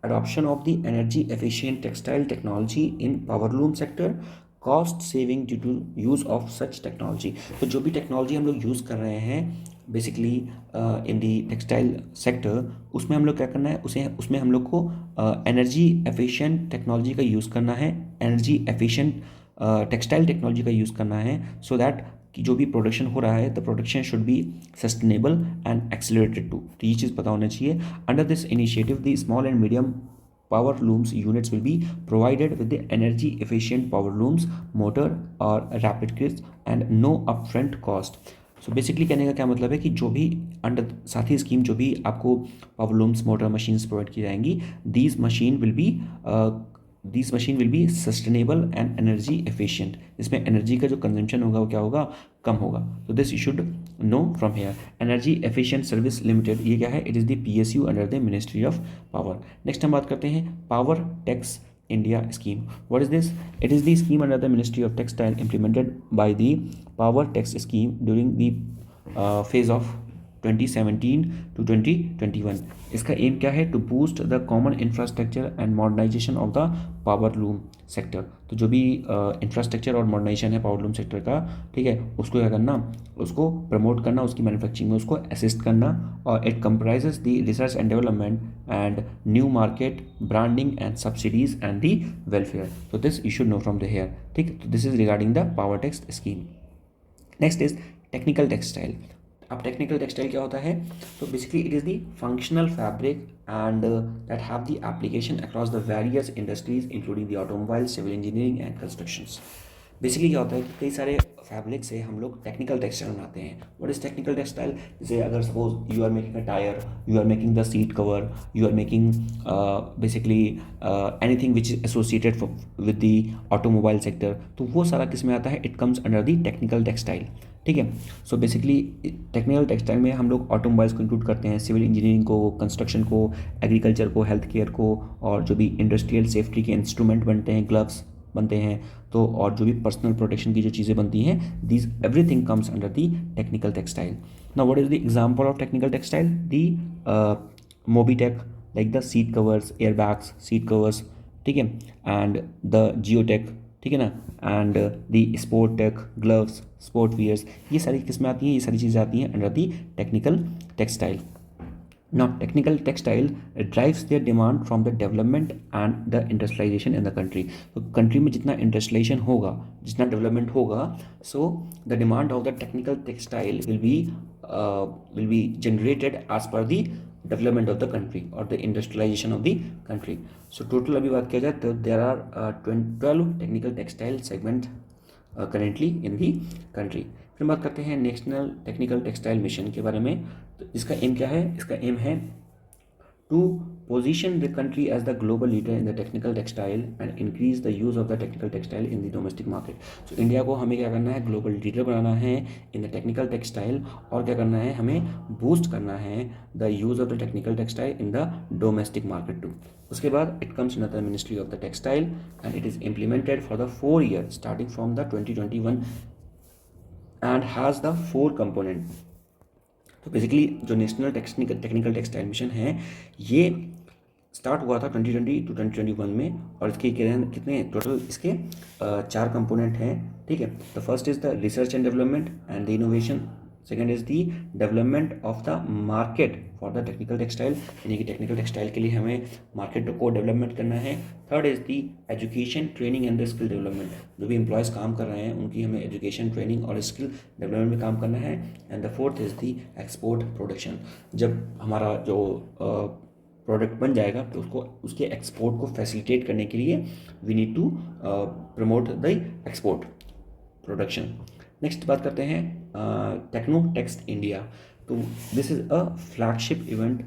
adoption of the energy efficient textile technology in powerloom sector, cost saving due to use of such technology. तो जो भी technology हम लोग use कर रहे हैं basically इन दी textile sector, उसमें हम लोग क्या करना है, उसमें हम लोग को एनर्जी एफिशिएंट टेक्नोलॉजी का यूज़ करना है, एनर्जी एफिशिएंट टेक्सटाइल टेक्नोलॉजी का यूज़ करना है, सो दैट कि जो भी प्रोडक्शन हो रहा है the production should be sustainable and accelerated too. तो ये चीज़ पता होना चाहिए। Under this initiative the small and medium power looms units will be provided with the energy efficient power looms, motor or rapid kits and no upfront cost. So basically कहने का क्या मतलब है कि जो भी अंडर साथी स्कीम जो भी आपको power looms, motor machines provide की जाएंगी, these machine will be sustainable and energy efficient. इसमें एनर्जी का जो कंजम्पशन होगा वो क्या होगा, कम होगा। तो this you should know from here. Energy efficient service limited, ये क्या है? It is the PSU under the ministry of power. Next हम बात करते हैं PowerTex India scheme. What is this? It is the scheme under the ministry of textile implemented by the power tax scheme during the phase of 2017 to 2021। इसका aim क्या है? To boost the common infrastructure and modernisation of the power loom sector. तो जो भी infrastructure और modernisation है power loom sector का, ठीक है, उसको क्या करना, उसको प्रमोट करना, उसकी मैन्युफैक्चरिंग में उसको असिस्ट करना। और it comprises the research and development and new market branding and subsidies and the welfare. तो this you should know from the here, ठीक। तो this is regarding the power tax scheme. Next is technical textile. अब technical textile क्या होता है? तो basically it is the functional fabric and that have the application across the various industries including the automobile, civil engineering and constructions. Basically क्या होता है कि कई सारे फैब्रिक से हम लोग टेक्निकल टेक्सटाइल बनाते हैं। What is technical textile? जैसे अगर suppose you are making a tyre, you are making the seat cover, you are making basically anything which is associated with the automobile sector, तो वो सारा किस में आता है? It comes under the technical textile, ठीक है। सो बेसिकली टेक्निकल टेक्सटाइल में हम लोग ऑटोमोबाइल्स को इंक्लूड करते हैं, सिविल इंजीनियरिंग को, कंस्ट्रक्शन को, एग्रीकल्चर को, हेल्थ केयर को, और जो भी इंडस्ट्रियल सेफ्टी के इंस्ट्रूमेंट बनते हैं, ग्लव्स बनते हैं, तो और जो भी पर्सनल प्रोटेक्शन की जो चीज़ें बनती हैं, these everything comes under the technical textile. Now what is the example of technical textile? The mobitech, like the seat covers, air bags, seat covers, ठीक है, एंड द जियोटेक, ठीक है ना, and the sport tech, gloves, sport wears, ये सारी किस्में आती हैं, ये सारी चीज़ें आती हैं under the technical textile. Now, technical textile drives their demand from the development and the industrialization in the country. तो country में जितना industrialization होगा, जितना development होगा, so the demand of the technical textile will be generated as per the development of the country or the industrialization of the country. So total अभी बात किया जाए तो there are 12 technical textile segments currently in the country. फिर बात करते हैं national technical textile mission के बारे में. तो इसका एम क्या है? इसका एम है to position the country as the global leader in the technical textile and increase the use of the technical textile in the domestic market. So India को हमें क्या करना है? ग्लोबल लीडर बनाना है इन द टेक्निकल टेक्सटाइल. और क्या करना है? हमें बूस्ट करना है the use of the technical textile in the domestic market too. उसके बाद it comes in the ministry of the textile and it is implemented for the 4 year starting from the 2021 and has the 4 component. तो basically जो national technical textile mission है ये start हुआ था 2020 to 2021 में. और इसके कितने टोटल इसके 4 कंपोनेंट हैं. ठीक है. The first is the research and development and the innovation. Second is the development of the market for the technical textile, यानी कि टेक्निकल टेक्सटाइल के लिए हमें मार्केट को डेवलपमेंट करना है. Third is the education training and the skill development. जो भी एम्प्लॉयज़ काम कर रहे हैं उनकी हमें एजुकेशन ट्रेनिंग और स्किल डेवलपमेंट में काम करना है. And the fourth is the export production. जब हमारा जो प्रोडक्ट बन जाएगा तो उसके एक्सपोर्ट को फैसिलिटेट करने के लिए we need to promote the export production. Next बात करते हैं टेक्नो टेक्स्ट इंडिया. तो this is a flagship event.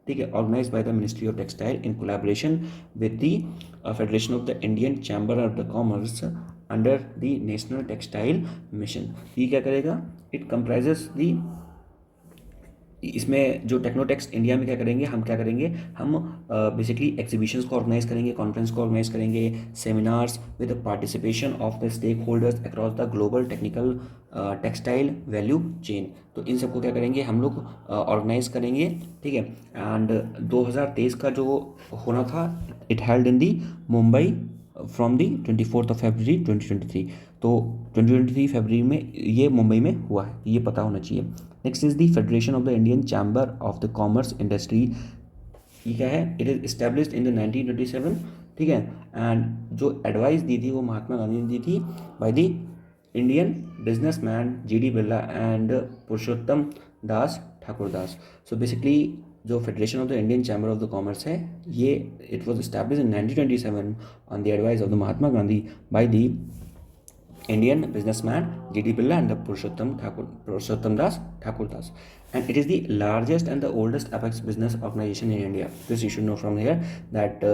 ठीक है. Organise by the ministry of textile in collaboration with the federation of the Indian chamber of the commerce under the national textile mission. ये क्या करेगा? It comprises दी इसमें जो टेक्नोटेक्स India में क्या करेंगे? हम बेसिकली एग्जीबिशंस को ऑर्गेनाइज करेंगे, कॉन्फ्रेंस को ऑर्गेनाइज करेंगे, seminars with the participation of the stakeholders across the global technical textile value chain. तो इन सबको क्या करेंगे? हम लोग ऑर्गेनाइज करेंगे. ठीक है. एंड 2023 का जो होना था it held in the Mumbai from the 24 फरवरी 2023. तो 2023 फरवरी में ये मुंबई में हुआ है, ये पता होना चाहिए. Next is the federation of the Indian chamber of the commerce industry. ये क्या है? It is established in the 1927. ठीक है. एंड जो एडवाइस दी थी वो महात्मा गांधी ने दी थी by the Indian businessman G.D. Birla and Purushottam Das Thakurdas. So basically जो federation of the Indian chamber of the commerce है ये it was establish in 1927 on the advice of the Mahatma Gandhi by the Indian businessman G.D. Birla and the Purushottam Das Thakurdas. And it is the largest and the oldest apex business organization in India. This you should know from here that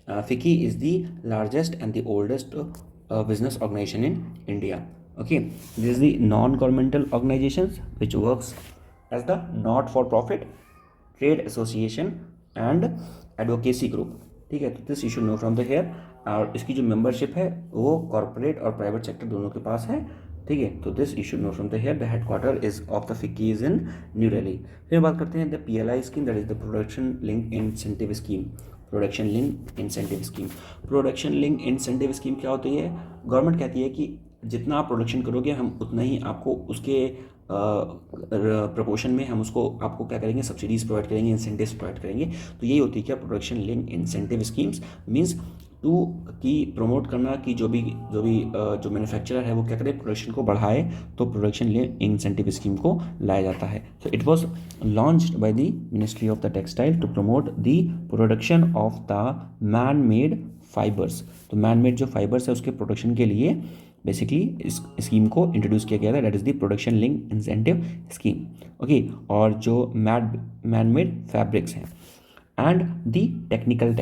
FICCI is the largest and the oldest business organization in India. Okay, this is the non-governmental organizations which works as the not-for-profit trade association and advocacy group. ठीक है. तो this you should know from the here. और इसकी जो membership है वो corporate और private sector दोनों के पास है. ठीक है. तो this you should know from the here. The headquarter is of the FICCI is in New Delhi. फिर बात करते हैं the PLI scheme, that is the production link incentive scheme. Production link incentive scheme. Production link incentive scheme क्या होती है? Government कहती है कि जितना आप प्रोडक्शन करोगे हम उतना ही आपको उसके प्रपोर्शन में हम उसको आपको क्या करेंगे? सब्सिडीज़ प्रोवाइड करेंगे, इंसेंटिव्स प्रोवाइड करेंगे. तो यही होती है क्या? Production link incentive schemes. Means to की प्रमोट करना कि जो मैन्युफैक्चरर है वो क्या करे? प्रोडक्शन को बढ़ाए. तो प्रोडक्शन लिंक इंसेंटिव स्कीम को लाया जाता है. So it was launched by the ministry of the textile to promote the production of the man made fibres. तो मैन मेड जो फाइबर्स है उसके प्रोडक्शन के लिए बेसिकली इस स्कीम को इंट्रोड्यूस किया गया था. That is the production link incentive scheme. Okay. और जो मैन मेड फैब्रिक्स हैं एंड द टेक्निकल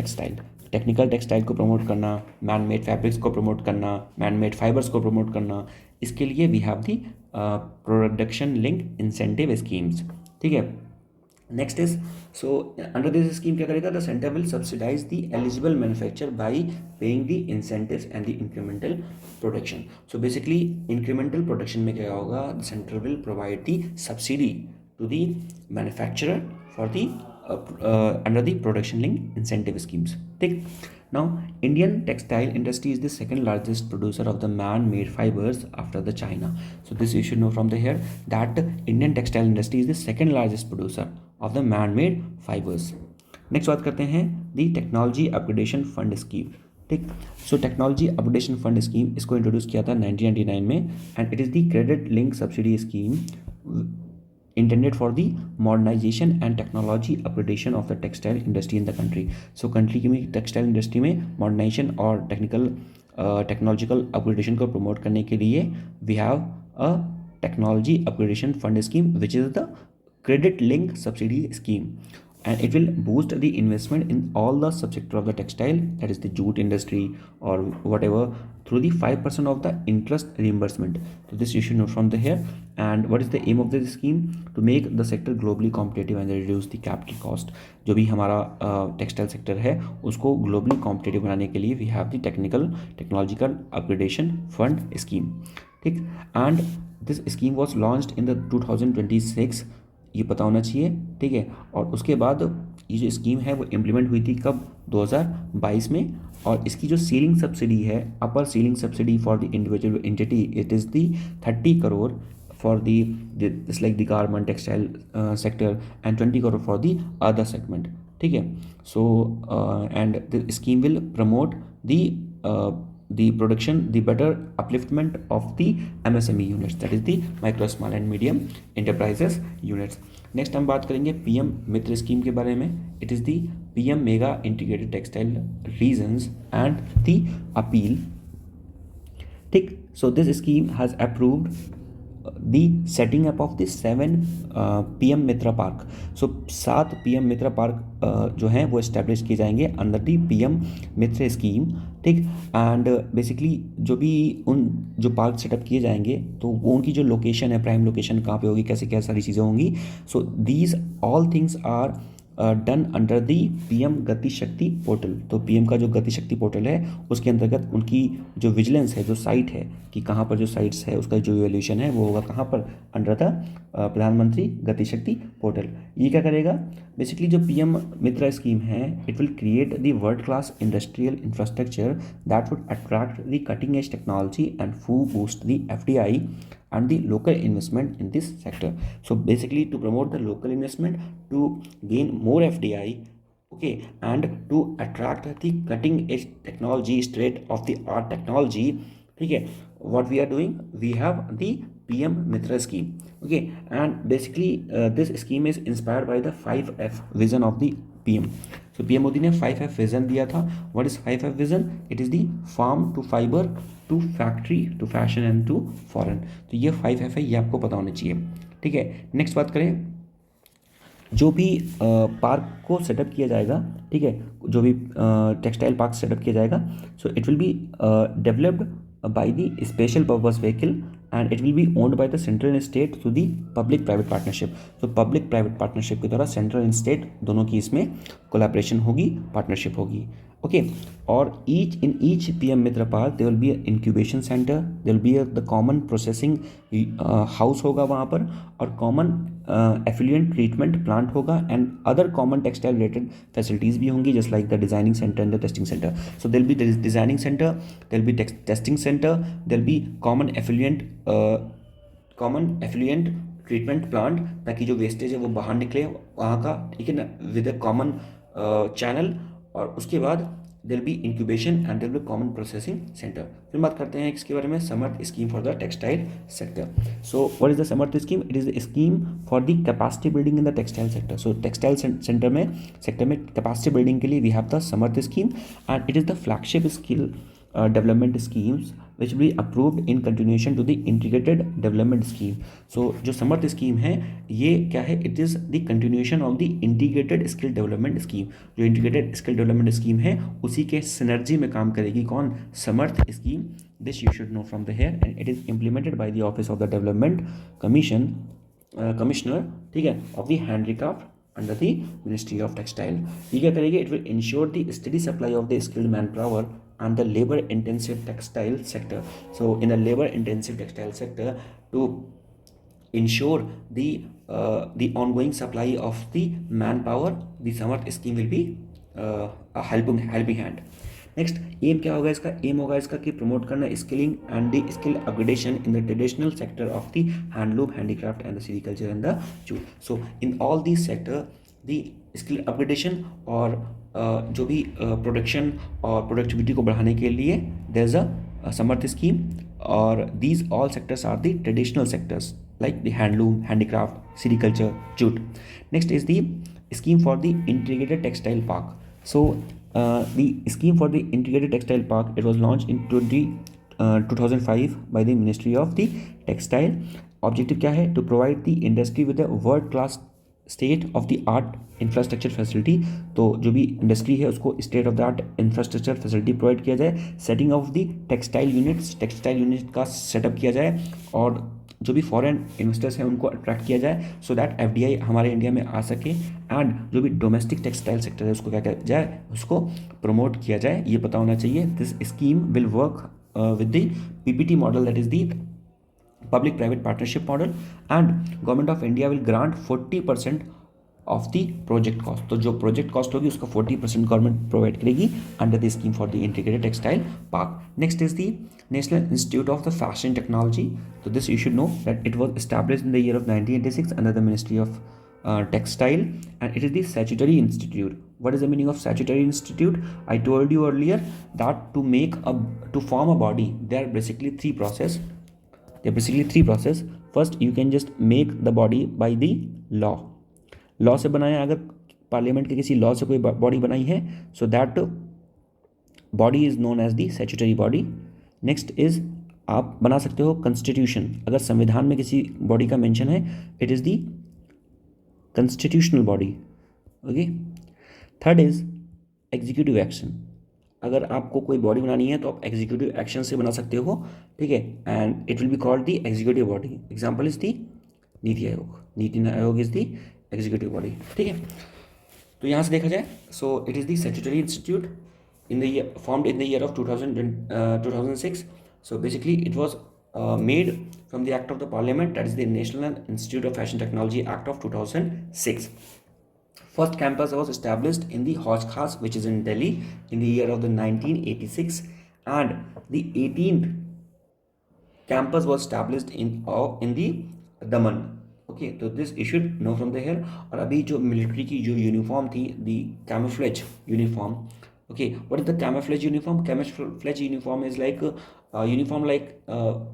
टेक्सटाइल को प्रमोट करना, मैन मेड फैब्रिक्स को प्रमोट करना, मैन मेड फाइबर्स को प्रमोट करना, इसके लिए we have the production link incentive schemes. ठीक है. Next is so under this scheme क्या करेगा? The centre will subsidise the eligible manufacture by paying the incentives and the incremental production. So basically incremental production में क्या होगा? The centre will provide the subsidy to the manufacturer for the under the production link incentive schemes. ठीक. Now, Indian textile industry is the second largest producer of the man-made fibers after the China. So this you should know from the here that Indian textile industry is the second largest producer of the man-made fibers. Next बात करते हैं दी technology upgradation fund scheme. ठीक, so technology upgradation fund scheme इसको introduce किया था 1999 में, and it is the credit link subsidy scheme intended for the modernization and technology upgradation of the textile industry in the country. So country की textile industry में modernization और technological upgradation को promote करने के लिए we have a technology upgradation fund scheme which is the credit link subsidy scheme, and it will boost the investment in all the subsector of the textile, that is the jute industry or whatever, through the 5% of the interest reimbursement. So this you should know from the here. And what is the aim of this scheme? To make the sector globally competitive and reduce the capital cost. जो भी हमारा textile sector है उसको globally competitive बनाने के लिए we have the technological upgradation fund scheme. ठीक, and this scheme was launched in the 2026, ये पता होना चाहिए. ठीक है, और उसके बाद ये जो स्कीम है वो इम्प्लीमेंट हुई थी कब? 2022 में. और इसकी जो सीलिंग सब्सिडी है, upper ceiling subsidy for the individual entity, it is the 30 crore for it's like the garment textile sector and 20 crore for the other segment. ठीक है, so and the scheme will promote the production, the better upliftment of the MSME units, that is the micro small and medium enterprises units. Next हम बात करेंगे PM Mitra scheme के बारे में. It is the PM mega integrated textile regions and the appeal. ठीक, so this scheme has approved the setting up of the 7 PM Mitra park. So 7 PM Mitra park जो हैं वो इस्टेब्लिश किए जाएंगे under the PM Mitra scheme. ठीक, and basically जो भी उन जो पार्क सेटअप किए जाएंगे तो वो उनकी जो लोकेशन है, प्राइम लोकेशन कहाँ पे होगी, कैसे क्या सारी चीज़ें होंगी. So these all things are done under the PM Gati शक्ति पोर्टल. तो PM का जो गति शक्ति पोर्टल है उसके अंतर्गत उनकी जो विजिलेंस है, जो साइट है कि कहाँ पर जो साइट्स है उसका जो इवैल्यूएशन है वो होगा कहाँ पर, अंडर द प्रधानमंत्री गति शक्ति पोर्टल. ये क्या करेगा? बेसिकली जो PM मित्रा स्कीम है, it will create the world class industrial infrastructure that would attract the cutting edge technology and boost the FDI and the local investment in this sector. So basically to promote the local investment, to gain more FDI, okay, and to attract the cutting edge technology, state of the art technology. ठीक है, what we are doing, we have the PM Mitra scheme. Okay, and basically this scheme is inspired by the 5F vision of the PM. So PM Modi ने 5F vision दिया था. What is 5F vision? It is the farm to fiber to factory to fashion and to foreign. तो ये 5F है, ये आपको पता होना चाहिए. ठीक है, नेक्स्ट बात करें जो भी पार्क को सेटअप किया जाएगा. ठीक है, जो भी टेक्सटाइल पार्क सेटअप किया जाएगा, सो it will be developed by the special purpose vehicle and it will be owned by the central and state through the public private partnership. So public private partnership के द्वारा central and state दोनों की इसमें collaboration होगी, partnership होगी. Okay, और each PM Mitra Park there will be an incubation center, there will be the common processing house होगा वहाँ पर, और common affluent treatment plant होगा and other common textile related facilities भी होंगी, just like the designing center and the testing center. So there will be designing center, there will be testing center, there will be common affluent treatment plant, ताकि जो wastage है वो बाहर निकले वहाँ का. ठीक है ना, विद अ कॉमन चैनल. और उसके बाद there will be incubation and there will be common processing centre. फिर बात करते हैं इसके बारे में, Samarth scheme for the textile sector. So what is the Samarth scheme? It is the scheme for the capacity building in the textile sector. So textile sector में capacity building के लिए we have the Samarth scheme and it is the flagship skill development schemes which will be approved in continuation to the integrated development scheme. So जो समर्थ scheme है ये क्या है? It is the continuation of the integrated skill development scheme. जो integrated skill development scheme है उसी के synergy में काम करेगी कौन? Samarth scheme. This you should know from the here and it is implemented by the office of the development commissioner. ठीक है, of the handicraft under the Ministry of Textile. ये क्या करेगी? It will ensure the steady supply of the skilled manpower and the labor intensive textile sector. So in the labor intensive textile sector, to ensure the ongoing supply of the manpower, the Samarth scheme will be a helping hand. Next aim क्या होगा इसका, aim होगा इसका कि promote करना skilling and the skill upgradation in the traditional sector of the handloom, handicraft and the sericulture and the jute. So in all these sector the skill upgradation और जो भी प्रोडक्शन और प्रोडक्टिविटी को बढ़ाने के लिए there is a Samarth scheme, और these all sectors are the traditional sectors like the handloom, handicraft, sericulture, jute. Next is the scheme for the integrated textile park. So the scheme for the integrated textile park, it was launched in 2005 by the Ministry of the Textile. Objective क्या है, to provide the industry with a world class state of the art infrastructure facility. तो जो भी industry है उसको state of the art infrastructure facility provide किया जाए, setting of the textile units, textile unit का सेटअप किया जाए, और जो भी फॉरेन इन्वेस्टर्स हैं उनको अट्रैक्ट किया जाए सो दैट एफडीआई हमारे इंडिया में आ सके, एंड जो भी डोमेस्टिक टेक्सटाइल सेक्टर है उसको क्या किया जाए, उसको प्रमोट किया जाए, ये पता होना चाहिए। This scheme will work with the PPT model, that is the public private partnership model, and government of India will grant 40% of the project cost. तो जो प्रोजेक्ट कॉस्ट होगी उसका 40% गवर्नमेंट प्रोवाइड करेगी under the scheme for the integrated textile park. Next is the national institute of the fashion technology. तो this you should know that it was established in the year of 1986 under the ministry of textile, and it is the statutory institute. What is the meaning of statutory institute? I told you earlier that to form a body there are basically three process. First you can just make the body by the law से बनाया, अगर parliament के किसी law से कोई body बनाई है so that body is known as the statutory body. Next is आप बना सकते हो कॉन्स्टिट्यूशन, अगर संविधान में किसी बॉडी का मेंशन है it is the constitutional body. Okay, third is executive action, अगर आपको कोई बॉडी बनानी है तो आप एग्जीक्यूटिव एक्शन से बना सकते हो, ठीक है, and it will be called the executive body. Example is the NITI Aayog, NITI Aayog is the executive body, ठीक है। तो यहाँ से देखा जाए सो it is the statutory institute in the year formed in the year of 2006। So basically it was made from the act of the parliament, that is the National Institute of Fashion Technology Act of 2006. First campus was established in the Hoj Khas, which is in Delhi, in the year of the 1986, and the 18th campus was established in the Daman. Okay, so this you should know from the here. और अभी जो military की जो uniform थी, the camouflage uniform. Okay, what is the camouflage uniform? Camouflage uniform is like uniform like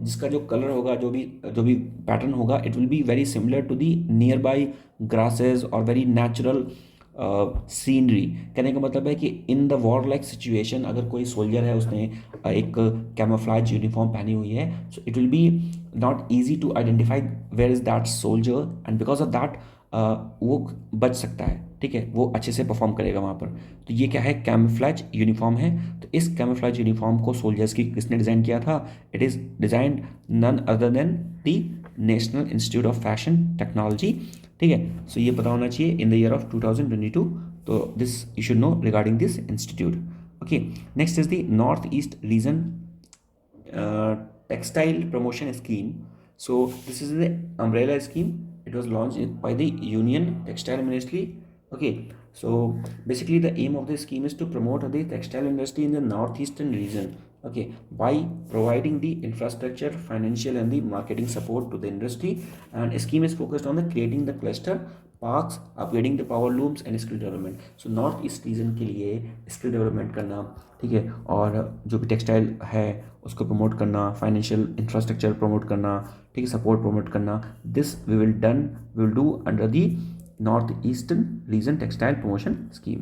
जिसका जो colour होगा, जो भी पैटर्न होगा, it will be very similar to the nearby grasses और वेरी नेचुरल सीनरी। कहने का मतलब है कि in the war like situation अगर कोई सोल्जर है उसने एक कैमोफ्लेज यूनिफॉर्म पहनी हुई है, so it will be not easy to identify where is that soldier, and because of that वो बच सकता है, ठीक है, वो अच्छे से परफॉर्म करेगा वहाँ पर। तो ये क्या है, कैमोफ्लेज यूनिफॉर्म है। तो इस कैमोफ्लेज यूनिफॉर्म को सोल्जर्स की किसने डिज़ाइन किया था? It is designed none other than the national institute of fashion technology, ठीक है। सो ये पता होना चाहिए इन द ईयर ऑफ 2022। तो this you should no regarding this institute. Okay, next is the north east region textile promotion scheme. So this is the umbrella scheme. It was launched by the Union Textile Ministry. Okay, so basically the aim of this scheme is to promote the textile industry in the northeastern region. Okay, by providing the infrastructure, financial and the marketing support to the industry, and scheme is focused on the creating the cluster parks, upgrading the power looms and skill development. So north east region के लिए skill development करना, ठीक है, और जो भी textile है उसको प्रमोट करना, फाइनेंशियल इंफ्रास्ट्रक्चर प्रमोट करना, ठीक है, सपोर्ट प्रमोट करना, this we will do under the north eastern region textile promotion scheme.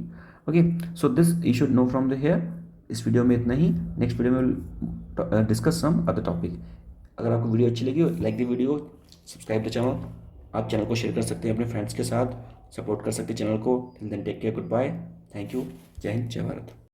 Okay, so this you should know from the here. इस वीडियो में इतना ही. नेक्स्ट वीडियो में will discuss some other topic. अगर आपको video अच्छी लगी हो, like the video, subscribe the channel. आप चैनल को शेयर कर सकते हैं अपने फ्रेंड्स के साथ, सपोर्ट कर सकते हैं चैनल को. Till then take care, good bye, thank you, जय हिंद, जय भारत.